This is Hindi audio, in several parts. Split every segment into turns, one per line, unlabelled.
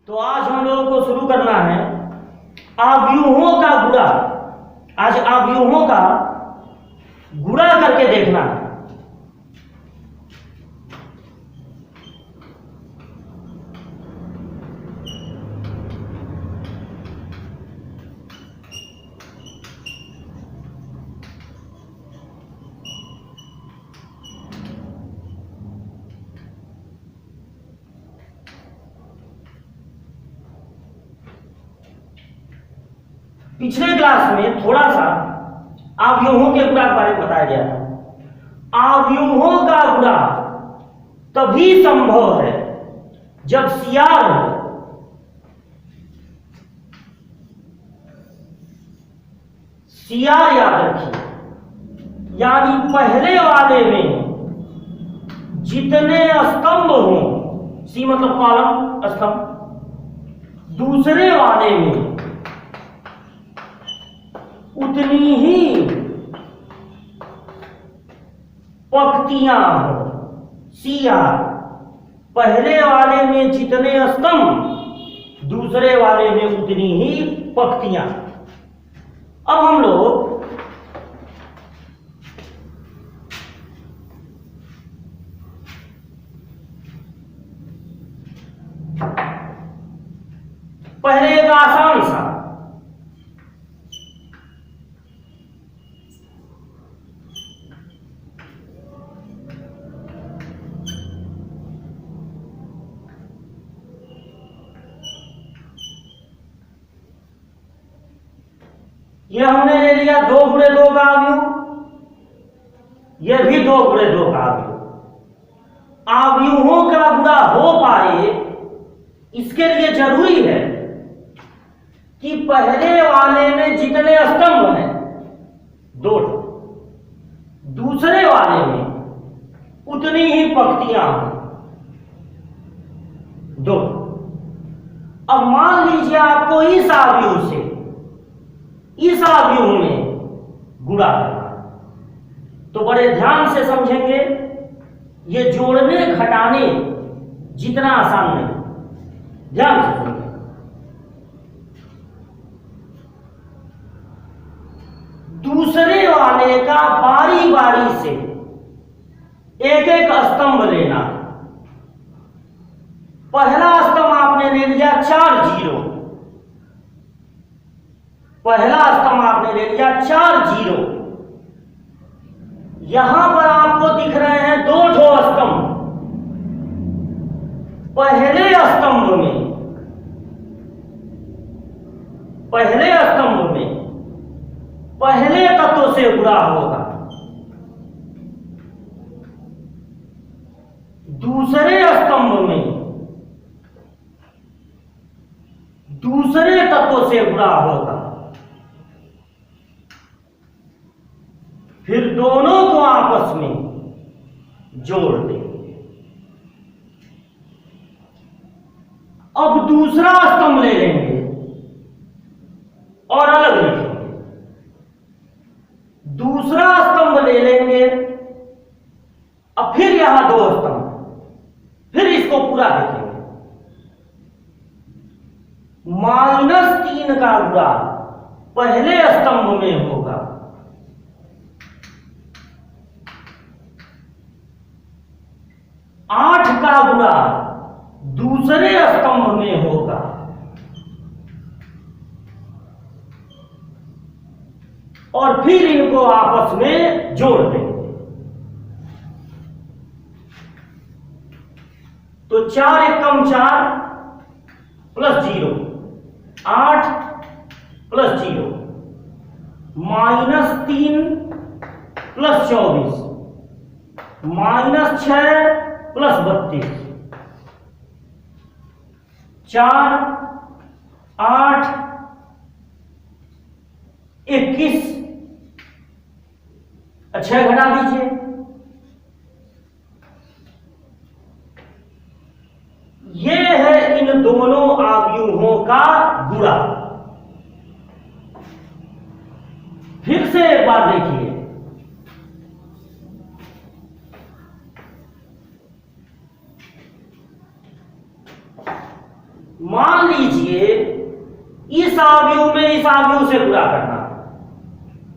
तो आज हम लोगों को शुरू करना है आव्यूहों का गुणा। आज आव्यूहों का गुणा करके देखना है। पिछले क्लास में थोड़ा सा आव्यूहों के गुणा के बारे में बताया गया था। आव्यूहों का गुणा तभी संभव है जब CR हो। CR याद रखिए, यानी पहले वाले में जितने स्तंभ हों, C मतलब कॉलम स्तंभ, दूसरे वाले में उतनी ही पंक्तियां हो। CR पहले वाले में जितने स्तंभ, दूसरे वाले में उतनी ही पंक्तियां। अब हम लोग पहले एक आसान सा ये हमने ले लिया 2 गुणे 2 का अवयव, यह भी 2 गुणे 2 का अवयव। आव्यूहों का गुणा हो पाए इसके लिए जरूरी है कि पहले वाले में जितने स्तंभ हैं 2, दूसरे वाले में उतनी ही पंक्तियां हैं 2। अब मान लीजिए आपको इस आव्यूह से इस आव्यूह में गुणा करना, तो बड़े ध्यान से समझेंगे। ये जोड़ने घटाने जितना आसान नहीं, ध्यान से समझेंगे। दूसरे वाले का बारी बारी से एक एक स्तंभ लेना। पहला स्तंभ आपने ले लिया 4 0, पहला स्तंभ आपने ले लिया 4 0। यहां पर आपको दिख रहे हैं 2 स्तंभ। पहले स्तंभ में पहले तत्व से गुणा होगा, दूसरे स्तंभ में दूसरे तत्व से गुणा होगा। फिर दोनों को आपस में जोड़ दें। अब दूसरा स्तंभ ले लेंगे और अलग लिखेंगे। दूसरा स्तंभ ले लेंगे, अब फिर यहां 2 स्तंभ, फिर इसको पूरा लिखेंगे। -3 का गुणा पहले स्तंभ में होगा, आठ का गुणा दूसरे स्तंभ में होगा, और फिर इनको आपस में जोड़ देंगे। तो 4 एकम 4 प्लस 0, 8 प्लस 0, -3 प्लस 24, -6 प्लस 32, 4 8 21, 6 घटा दीजिए। यह है इन दोनों आव्यूहों का गुणा। फिर से एक बार देखिए, मान लीजिए इस आव्यूह में इस आव्यूह से गुणा करना,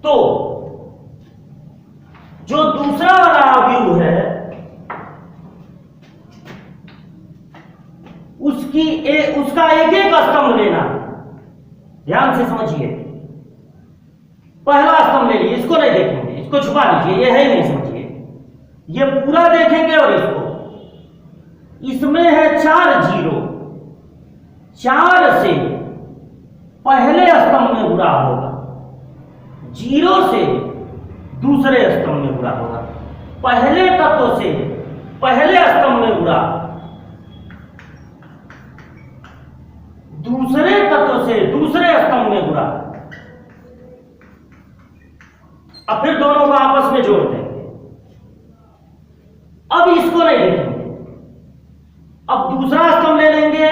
तो जो दूसरा वाला आव्यूह है उसका एक एक स्तंभ लेना। ध्यान से समझिए, पहला स्तंभ ले लीजिए, इसको नहीं देखेंगे, इसको छुपा लीजिए, ये है ही नहीं, समझिए। ये पूरा देखेंगे और इसमें है 4 जीरो, 4 से पहले स्तंभ में गुणा होगा, 0 से दूसरे स्तंभ में गुणा होगा, पहले तत्व से पहले स्तंभ में गुणा, दूसरे तत्व से दूसरे स्तंभ में गुणा। अब फिर दोनों को आपस में जोड़ देंगे। अब इसको नहीं देखेंगे, अब दूसरा स्तंभ ले लेंगे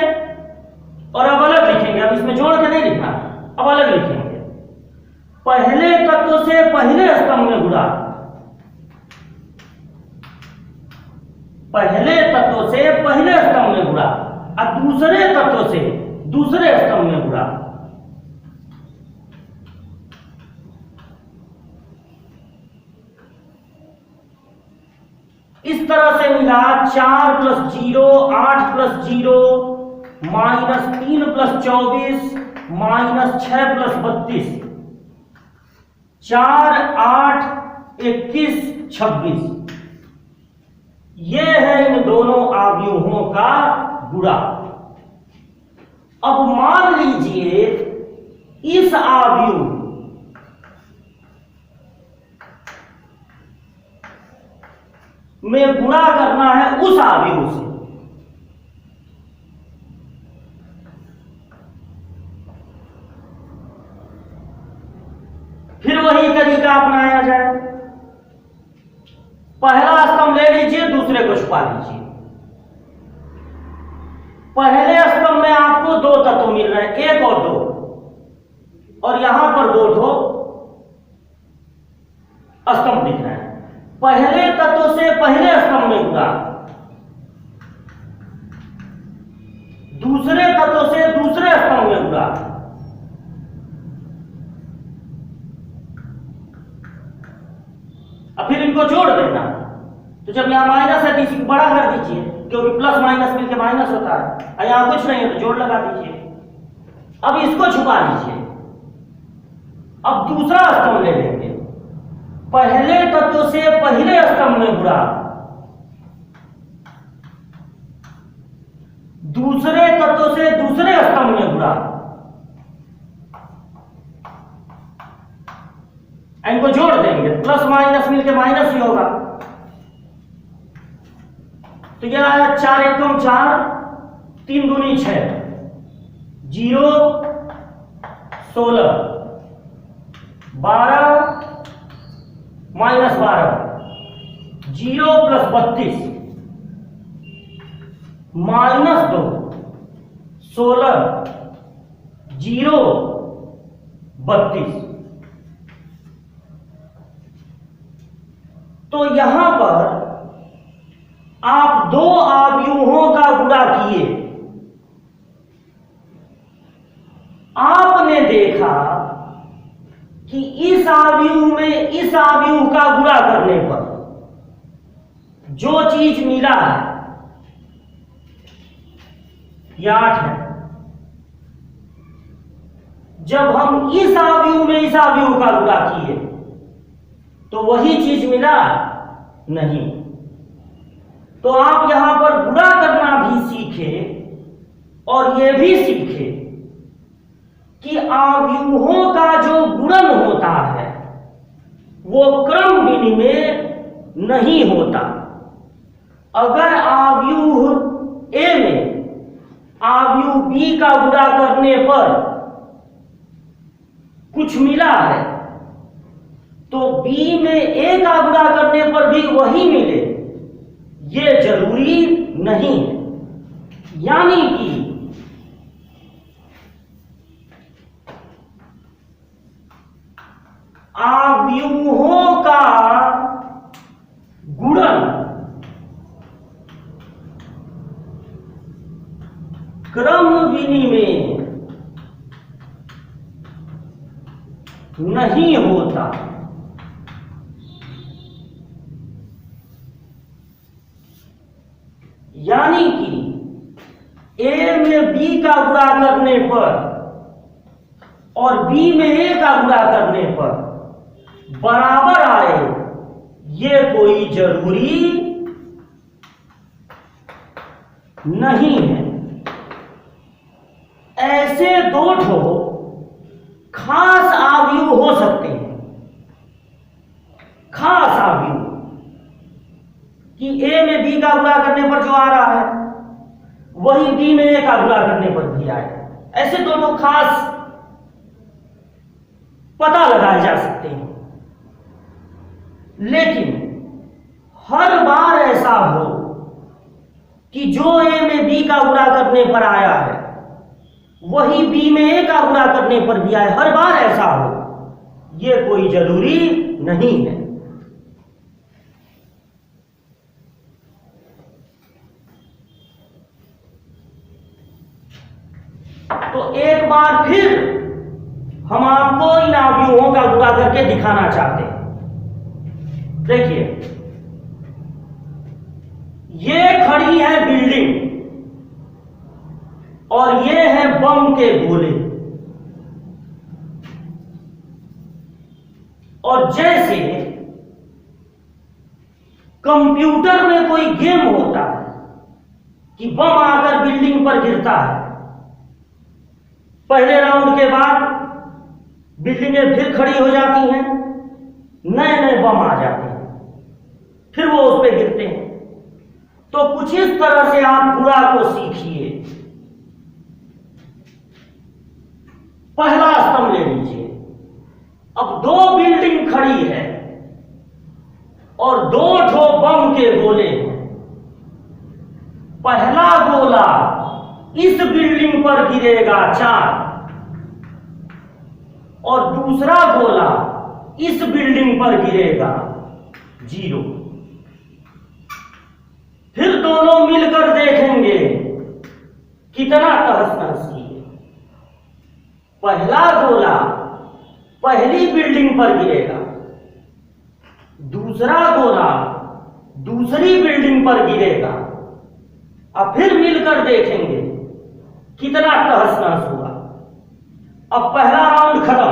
और अब अलग लिखेंगे। अब इसमें जोड़ के नहीं लिखना, अब अलग लिखेंगे। पहले तत्व से पहले स्तंभ में गुणा, पहले तत्व से पहले स्तंभ में गुणा, और दूसरे तत्व से दूसरे स्तंभ में गुणा। इस तरह से मिला 4 + 0 8 + 0 -3 + 24 -6 + 32, 4 8 21 26। यह है इन दोनों आव्यूहों का गुणा। अब मान लीजिए इस आव्यूह में गुणा करना है उस आव्यूह से, फिर वही तरीका अपनाया जाए। पहला स्तंभ ले लीजिए, दूसरे को छुपा लीजिए। पहले स्तंभ में आपको 2 तत्व मिल रहे हैं, 1 और 2, और यहां पर 2 स्तंभ दिख रहे हैं। पहले तत्व से पहले स्तंभ में गुणा, दूसरे तत्व से दूसरे स्तंभ में गुणा। अब फिर इनको जोड़ देना, तो जब यहां माइनस है तो इसी को बड़ा कर दीजिए, क्योंकि प्लस माइनस मिलकर माइनस होता है, और यहां कुछ नहीं है तो जोड़ लगा दीजिए। अब इसको छुपा लीजिए। अब दूसरा स्तंभ ले लेंगे, पहले तत्व से पहले स्तंभ में गुणा, दूसरे तत्व से दूसरे स्तंभ में गुणा। इनको जोड़ देंगे, प्लस माइनस मिलकर माइनस ही होगा। तो यह आया 4 × 4 3 दूनी 6, 0 16 12 -12, 0 + 32 -2 16 0 32। तो यहां पर आप 2 आव्यूहों का गुणा किए, आपने देखा कि इस आव्यूह में इस आव्यूह का गुणा करने पर जो चीज मिला है यह 8 है। जब हम इस आव्यूह में इस आव्यूह का गुणा किए तो वही चीज मिला नहीं। तो आप यहां पर गुणा करना भी सीखे और यह भी सीखे कि आव्यूहों का जो गुणन होता है वो क्रम विनिमय नहीं होता। अगर आव्यूह ए में आव्यूह बी का गुणा करने पर कुछ मिला है तो बी में ए का गुणा करने पर भी वही मिले, ये जरूरी नहीं है। यानी कि आव्यूहों का गुणन क्रम विनिमय नहीं होता। यानी कि ए में बी का गुणा करने पर और बी में ए का गुणा करने पर बराबर आए, ये कोई जरूरी नहीं है। ऐसे दो ठो खास अवयव हो सकते हैं, खास अवयव कि ए में बी का गुणा करने पर जो आ रहा है वही बी में ए का गुणा करने पर भी आए। ऐसे दोनों खास पता लगाए जा सकते हैं। लेकिन हर बार ऐसा हो कि जो ए में बी का गुणा करने पर आया है वही बी में ए का गुणा करने पर भी आए, हर बार ऐसा हो, यह कोई जरूरी नहीं है। तो एक बार फिर हम आपको इन अवयवों का गुणा करके दिखाना चाहते हैं। देखिए, ये खड़ी है बिल्डिंग और ये है बम के गोले। और जैसे कंप्यूटर में कोई गेम होता है कि बम आकर बिल्डिंग पर गिरता है, पहले राउंड के बाद बिल्डिंगें फिर खड़ी हो जाती हैं, नए नए बम आ जाते हैं, फिर वो उस पर गिरते हैं। तो कुछ इस तरह से आप गुणा को सीखिए। पहला स्तंभ ले लीजिए। अब दो बिल्डिंग खड़ी है और दो ठो बम के गोले हैं। पहला गोला इस बिल्डिंग पर गिरेगा 4 और दूसरा गोला इस बिल्डिंग पर गिरेगा 0। फिर दोनों मिलकर देखेंगे कितना तहस-नहस है। पहला गोला पहली बिल्डिंग पर गिरेगा, दूसरा गोला दूसरी बिल्डिंग पर गिरेगा। अब फिर मिलकर देखेंगे कितना तहस-नहस हुआ। अब पहला राउंड खत्म,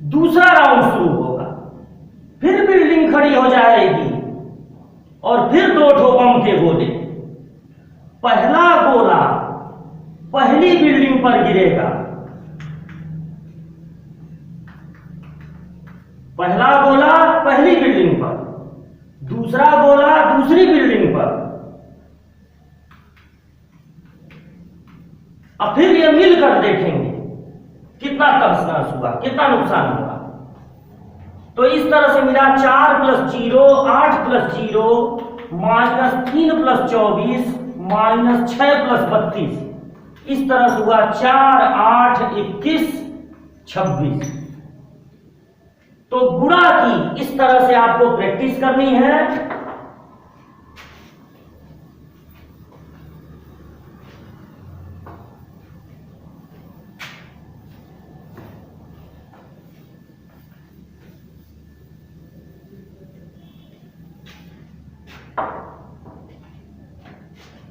दूसरा राउंड शुरू होगा, फिर बिल्डिंग खड़ी हो जाएगी और फिर दो ठो बम के गोले। पहला गोला पहली बिल्डिंग पर गिरेगा, पहला गोला पहली बिल्डिंग पर, दूसरा गोला दूसरी बिल्डिंग पर। अब फिर ये मिलकर देखेंगे कितना तहस-नहस हुआ, कितना नुकसान हुआ। तो इस तरह से मिला 4 + 0 8 + 0 -3 + 24 -6 + 32। इस तरह से हुआ 4 8 21 26। तो गुणा की इस तरह से आपको प्रैक्टिस करनी है।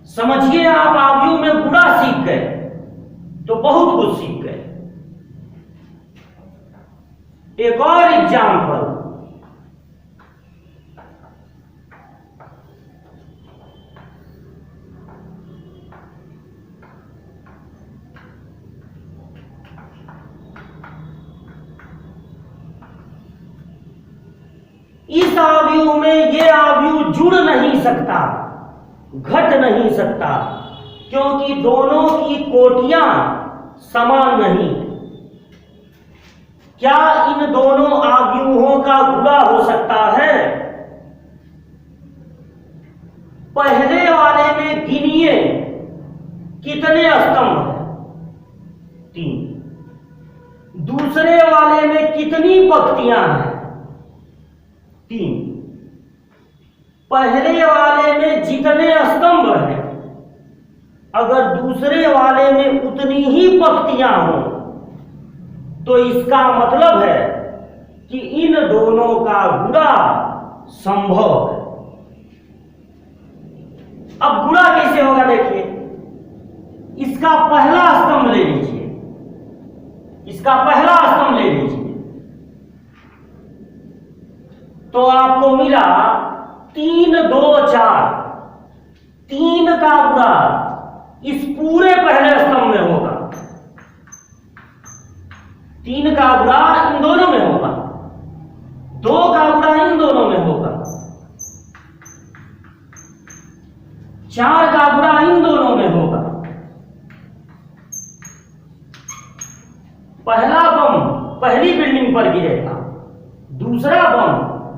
समझिए, आप अवयव में गुणा सीख गए तो बहुत कुछ सीख गए। एक और एग्जाम्पल, इस अवयव में ये अवयव जुड़ नहीं सकता, घट नहीं सकता, क्योंकि दोनों की कोटियां समान नहीं। क्या इन दोनों अवयवों का गुणा हो सकता है? पहले वाले में गिनिए कितने स्तंभ हैं? 3। दूसरे वाले में कितनी पंक्तियां हैं? 3। पहले वाले में जितने स्तंभ हैं अगर दूसरे वाले में उतनी ही पंक्तियां हों तो इसका मतलब है कि इन दोनों का गुणा संभव है। अब गुणा कैसे होगा देखिए, इसका पहला स्तंभ ले लीजिए, इसका पहला स्तंभ ले लीजिए तो आपको मिला 3 2 4। 3 का गुणा इस पूरे पहले स्तंभ में होगा, 3 का गुणा इन दोनों में होगा, 2 का गुणा इन दोनों में होगा, 4 का गुणा इन दोनों में होगा। पहला बम पहली बिल्डिंग पर गिरेगा, दूसरा बम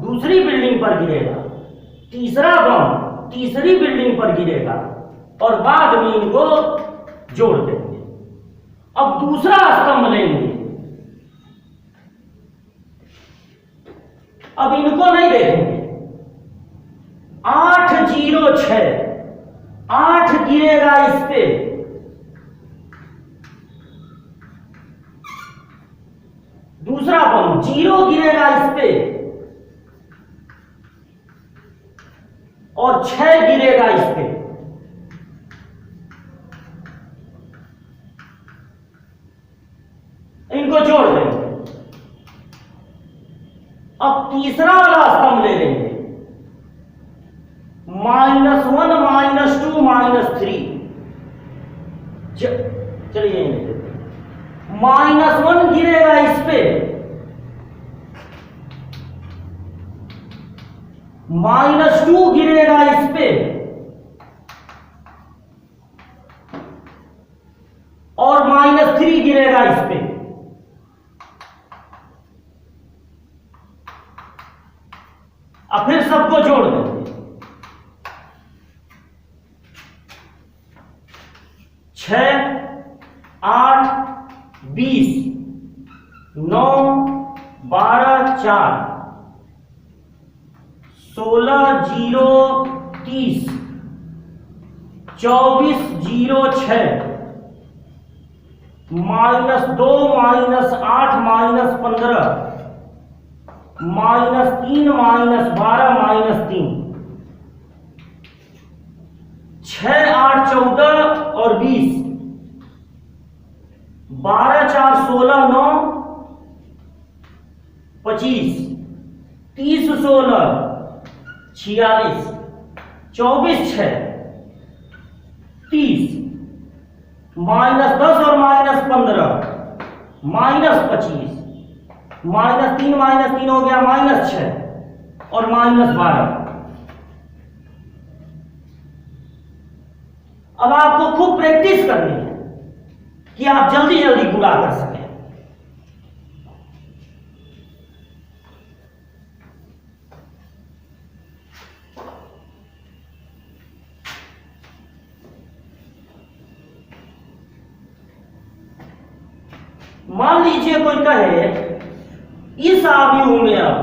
दूसरी बिल्डिंग पर गिरेगा, तीसरा बम तीसरी बिल्डिंग पर गिरेगा और बाद में इनको जोड़ देंगे। अब दूसरा स्तंभ लेंगे, अब इनको नहीं देखेंगे। 8 0 6, 8 गिरेगा इस पे, दूसरा बम 0 गिरेगा इस पे और 6 गिरेगा इस पे। इनको जोड़ देंगे। अब तीसरा वाला स्तंभ ले लेंगे, -1 -2 -3। चलिए -1 गिरेगा इस पे, -2 गिरेगा इस पे और -3 गिरेगा इस पे। अब फिर सबको जोड़ देंगे। 6 8 20 9 12 4 16 0 30 24 0 6 -2 -8 -15 -3 -12 -3 6 8 14 और 20 12 4 16 9 25 30 16 46 24 6 30 -10 और -15 -25 -3 हो गया -6 और -12। अब आपको खूब प्रैक्टिस करनी है कि आप जल्दी जल्दी गुणा कर सकें। मान लीजिए कोई कहे इस आव्यूह में अब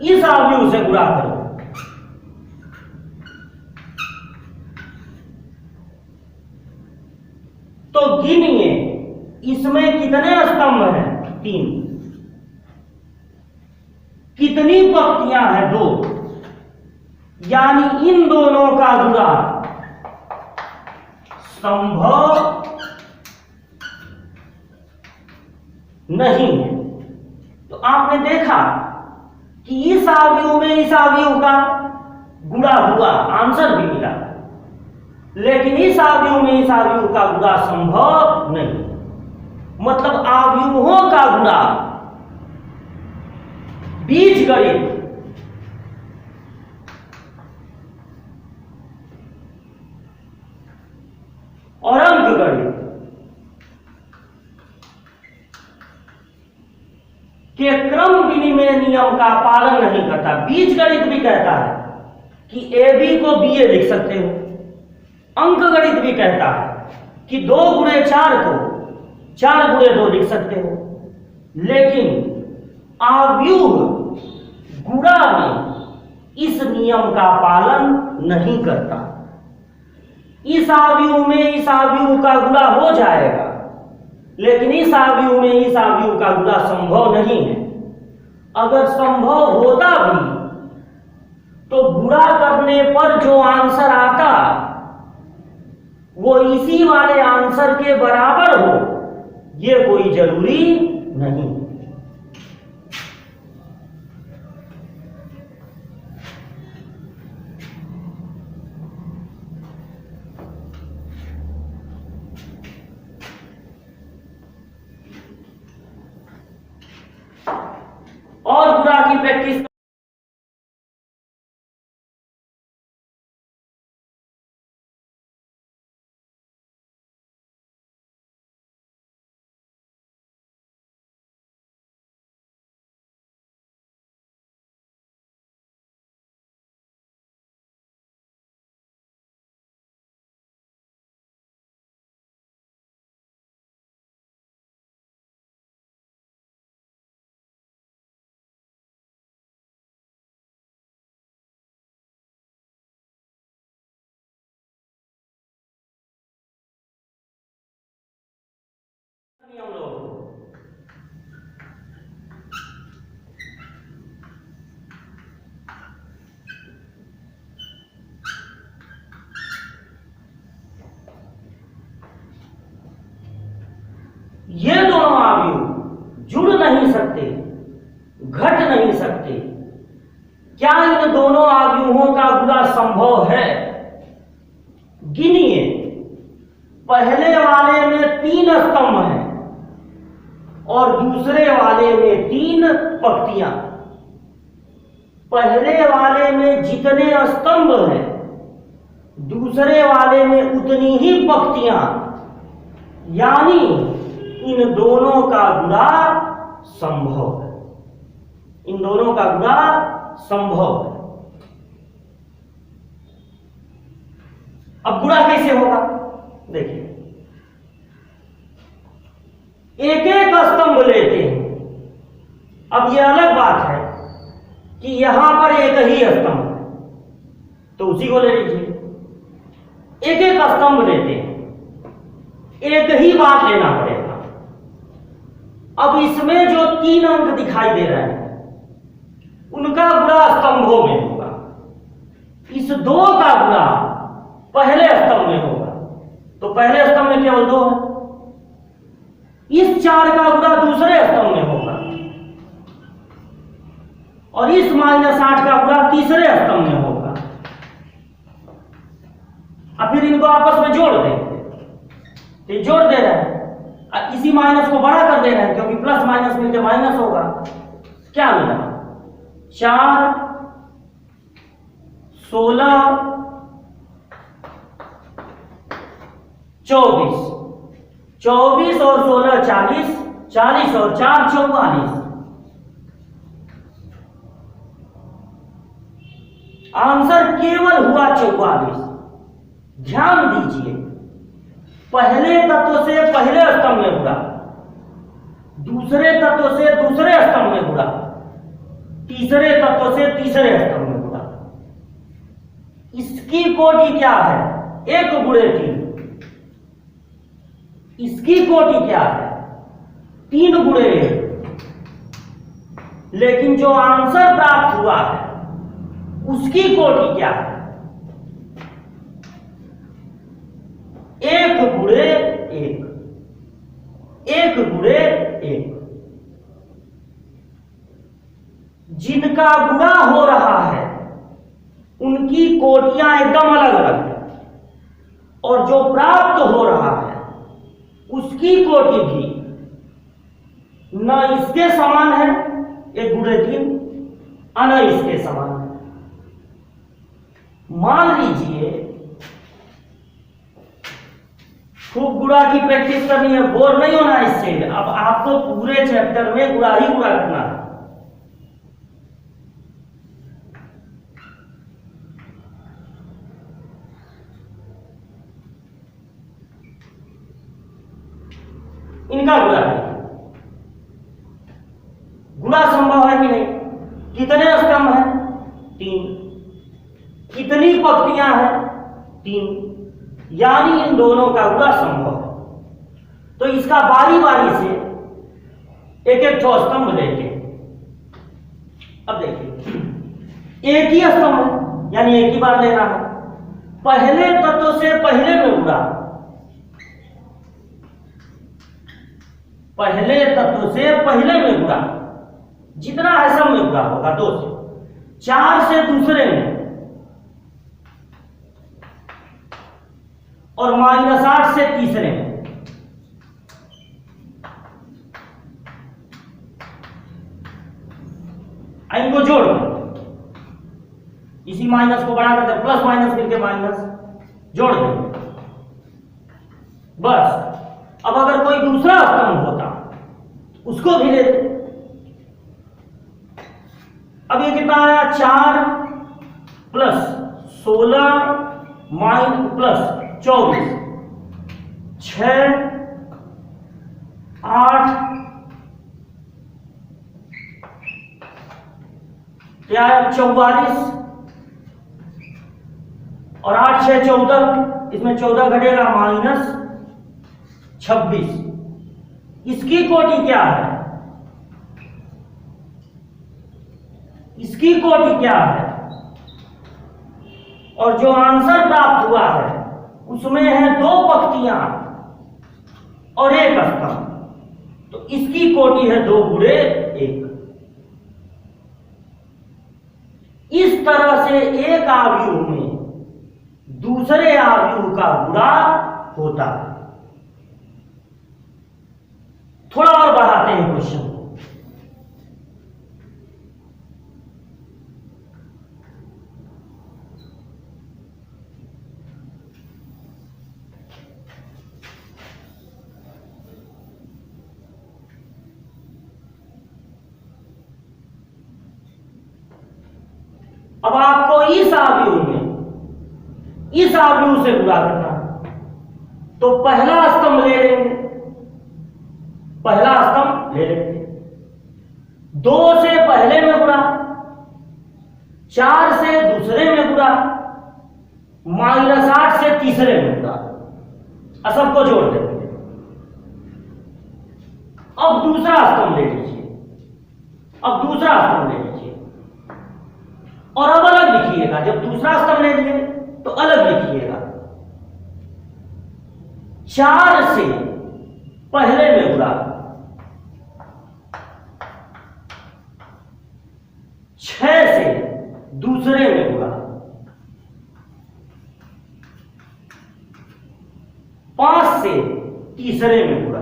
इस आव्यूह से गुणा करो, तो गिनिए इसमें कितने स्तंभ हैं? 3। कितनी पंक्तियां हैं? 2। यानी इन दोनों का गुणा संभव नहीं है। तो आपने देखा कि इस आव्यूह में इस आव्यूह का गुणा हुआ, आंसर भी मिला, लेकिन इस आव्यूह में इस आव्यूह का गुणा संभव नहीं। मतलब आव्यूहों का गुणा बीजगणित और अंकगणित के क्रम विनिमय नियम का पालन नहीं करता। बीजगणित भी कहता है कि AB को BA लिख सकते हो, अंकगणित भी कहता है कि 2 × 4 को 4 × 2 लिख सकते हो, लेकिन आव्यूह गुणा में इस नियम का पालन नहीं करता। इस आयु में इस आयु का गुणा हो जाएगा, लेकिन इस आयु में इस आयु का गुणा संभव नहीं है। अगर संभव होता भी तो गुणा करने पर जो आंसर आता वो इसी वाले आंसर के बराबर हो, ये कोई जरूरी नहीं। और गुणा की प्रैक्टिस हम लोग ये दोनों अवयव जुड़ नहीं सकते, घट नहीं सकते। क्या इन दोनों अवयवों का गुणा संभव है? गिनिए। पहले वाले में 3 स्तंभ हैं और दूसरे वाले में 3 पंक्तियां। पहले वाले में जितने स्तंभ हैं, दूसरे वाले में उतनी ही पंक्तियां, यानी इन दोनों का गुणा संभव है। इन दोनों का गुणा संभव है। अब गुणा कैसे होगा देखिए। एक एक स्तंभ लेते हैं। अब यह अलग बात है कि यहां पर एक ही स्तंभ है, तो उसी को ले लीजिए। एक एक स्तंभ लेते हैं, एक ही बात लेना पड़ेगा। अब इसमें जो 3 अंक दिखाई दे रहे हैं उनका गुणा स्तंभों में होगा। इस 2 का गुणा पहले स्तंभ में होगा, तो पहले स्तंभ में केवल 2 है। इस 4 का गुणा दूसरे स्तंभ में होगा और इस -8 का गुणा तीसरे स्तंभ में होगा। अब फिर इनको आपस में जोड़ देंगे, तो जोड़ दे रहे हैं, इसी माइनस को बड़ा कर दे रहे हैं क्योंकि प्लस माइनस मिलकर माइनस होगा। क्या मिला? 4 16 24 24 और 16 40 40 और 4 44। आंसर केवल हुआ 44। ध्यान दीजिए, पहले तत्व से पहले स्तंभ में गुणा, दूसरे तत्व से दूसरे स्तंभ में गुणा, तीसरे तत्व से तीसरे स्तंभ में गुणा। इसकी कोटि क्या है? 1 गुणे 3। इसकी कोटि क्या है? 3 गुणे 1। लेकिन जो आंसर प्राप्त हुआ है उसकी कोटि क्या है? 1 गुणे 1। 1 गुणे 1। जिनका गुणा हो रहा है उनकी कोटियां एकदम अलग अलग है, और जो प्राप्त हो रहा है उसकी कोटि भी न इसके समान है 1 गुणे 3, न इसके समान है। मान लीजिए खूब गुणा की प्रैक्टिस करनी है, बोर नहीं होना इससे। अब आपको पूरे चैप्टर में गुणा ही गुणा करना है। इनका गुणा है। गुणा संभव है कि नहीं? कितने स्तंभ हैं? 3। पंक्तियां हैं 3, यानी इन दोनों का गुणा संभव है। तो इसका बारी बारी से एक एक ठो स्तंभ लेके, अब देखिए एक ही स्तंभ है यानी एक ही बार लेना है। पहले तत्व से पहले में गुणा, पहले तत्व से पहले में गुणा, जितना है सब में गुणा होगा 2 से। 4 से दूसरे में, और -8 से तीसरे में। इनको जोड़ दो, इसी माइनस को बढ़ा करते प्लस माइनस मिलके माइनस जोड़ देंगे बस। अब अगर कोई दूसरा स्तंभ होता उसको भी लेते। अब ये कितना आया 4 प्लस 16 प्लस 24, 6 8 क्या है 44, और 8 6 14, इसमें 14 घटेगा -26। इसकी कोटि क्या है, इसकी कोटि क्या है, और जो आंसर प्राप्त हुआ है उसमें है 2 पंक्तियां और एक स्तंभ, तो इसकी कोटि है 2 गुणे 1। इस तरह से एक आव्यूह में दूसरे आव्यूह का गुणा होता है। थोड़ा और बढ़ाते हैं क्वेश्चन को। अब आपको इस आव्यूह में इस आव्यूह से गुणा करना है, तो पहला स्तंभ ले लेंगे, पहला स्तंभ ले लेंगे। 2 से पहले में गुणा, 4 से दूसरे में गुणा, -8 से तीसरे में गुणा, सबको जोड़ देंगे। अब दूसरा स्तंभ ले लीजिए, अब दूसरा स्तंभ ले लीजिए और अब अलग लिखिएगा। जब दूसरा स्तंभ ले लिए तो अलग लिखिएगा। 4 से पहले में गुणा, 6 से दूसरे में गुणा, 5 से तीसरे में गुणा,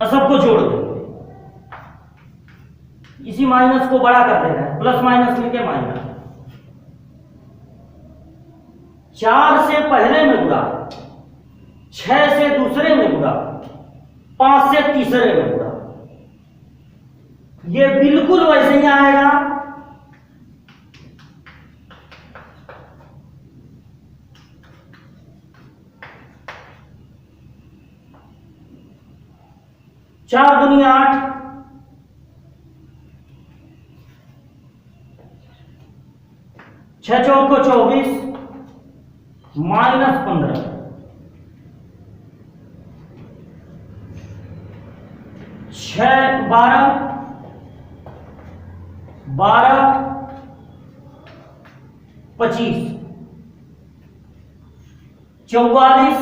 सबको जोड़ दो। इसी माइनस को बड़ा कर देना है, प्लस माइनस मिलके माइनस। 4 से पहले में गुणा, 6 से दूसरे में गुणा, 5 से तीसरे में गुणा। ये बिल्कुल वैसे ही आएगा चार दूनी 8, 6 चौक को 24, -15, 6 12, 25, 44,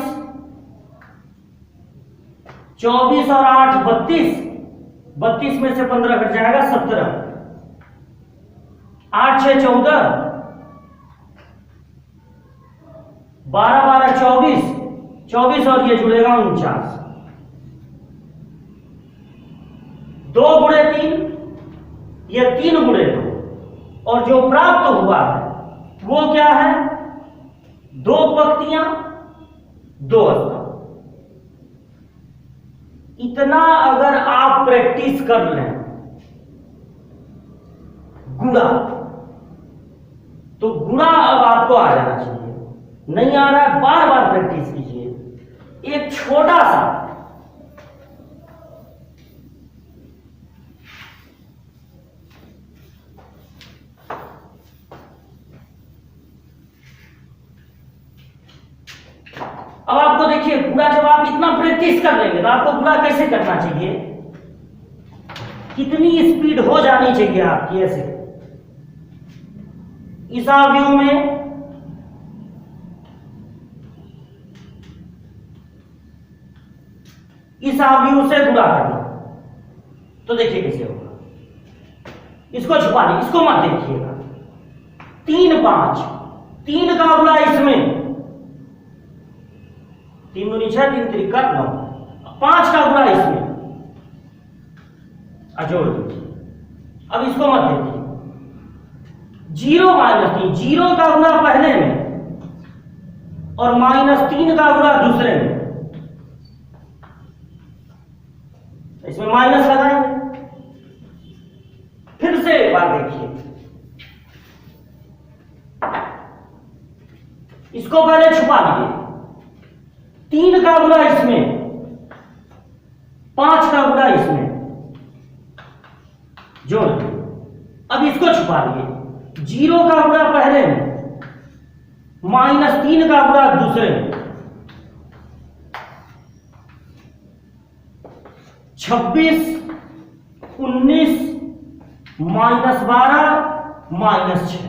24 और 8 32, 32 में से 15 घट जाएगा 17, 8 6 14, 12 12 24, 24 और ये जुड़ेगा 49, 2 गुणे 3, ये 3 गुणे 2, और जो प्राप्त हुआ है वो क्या है 2 पंक्तियां 2 स्तंभ। इतना अगर आप प्रैक्टिस कर लें गुणा, तो गुणा अब आपको आ जाना चाहिए। नहीं आ रहा है, बार बार प्रैक्टिस कीजिए। एक छोटा सा अब आपको देखिए गुणा जब आप इतना प्रैक्टिस कर लेंगे तो आपको गुणा कैसे करना चाहिए, कितनी स्पीड हो जानी चाहिए आपकी, ऐसे इस आव्यूह में इस आव्यूह से गुणा करना। तो देखिए कैसे होगा, इसको छुपा लीजिए, इसको मत देखिएगा। 3 5, 3 का गुणा इसमें, 3 दूनी 6, 3 त्रिका 9, 5 का गुणा इसमें जोड़ दीजिए। अब इसको मत देखिए, 0 -3, 0 का गुणा पहले में और -3 का गुणा दूसरे में, इसमें माइनस लगाएंगे। फिर से एक बार देखिए, इसको पहले छुपा दीजिए, 3 का गुणा इसमें, 5 का गुणा इसमें जोड़ दीजिए। अब इसको छुपा दिए, 0 का गुणा पहले में, -3 का गुणा दूसरे में, 26 19 -12 -6।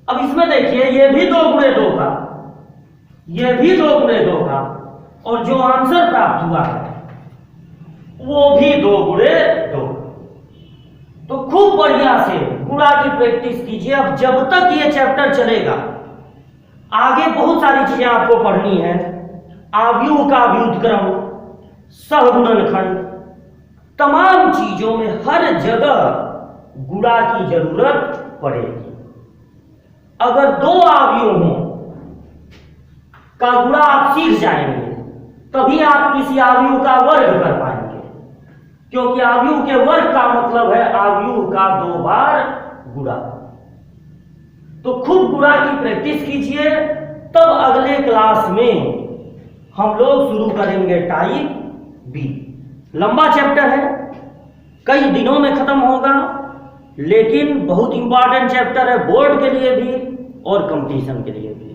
अब इसमें देखिए ये भी 2 गुणे 2 का, ये भी 2 गुणे 2 का, और जो आंसर प्राप्त हुआ है वो भी 2 गुणे 2। तो खूब बढ़िया से गुणा की प्रैक्टिस कीजिए। अब जब तक ये चैप्टर चलेगा आगे बहुत सारी चीजें आपको पढ़नी है, आव्यूह का व्युत्क्रम, सहगुणनखंड, तमाम चीजों में हर जगह गुणा की जरूरत पड़ेगी। अगर 2 आव्यूहों का गुणा आप सीख जाएंगे तभी आप किसी आव्यूह का वर्ग कर पाएंगे, क्योंकि आव्यूह के वर्ग का मतलब है आव्यूह का 2 बार गुणा। तो खूब गुणा की प्रैक्टिस कीजिए, तब अगले क्लास में हम लोग शुरू करेंगे टाइप बी। लंबा चैप्टर है, कई दिनों में खत्म होगा, लेकिन बहुत इंपॉर्टेंट चैप्टर है बोर्ड के लिए भी और कंपटीशन के लिए भी।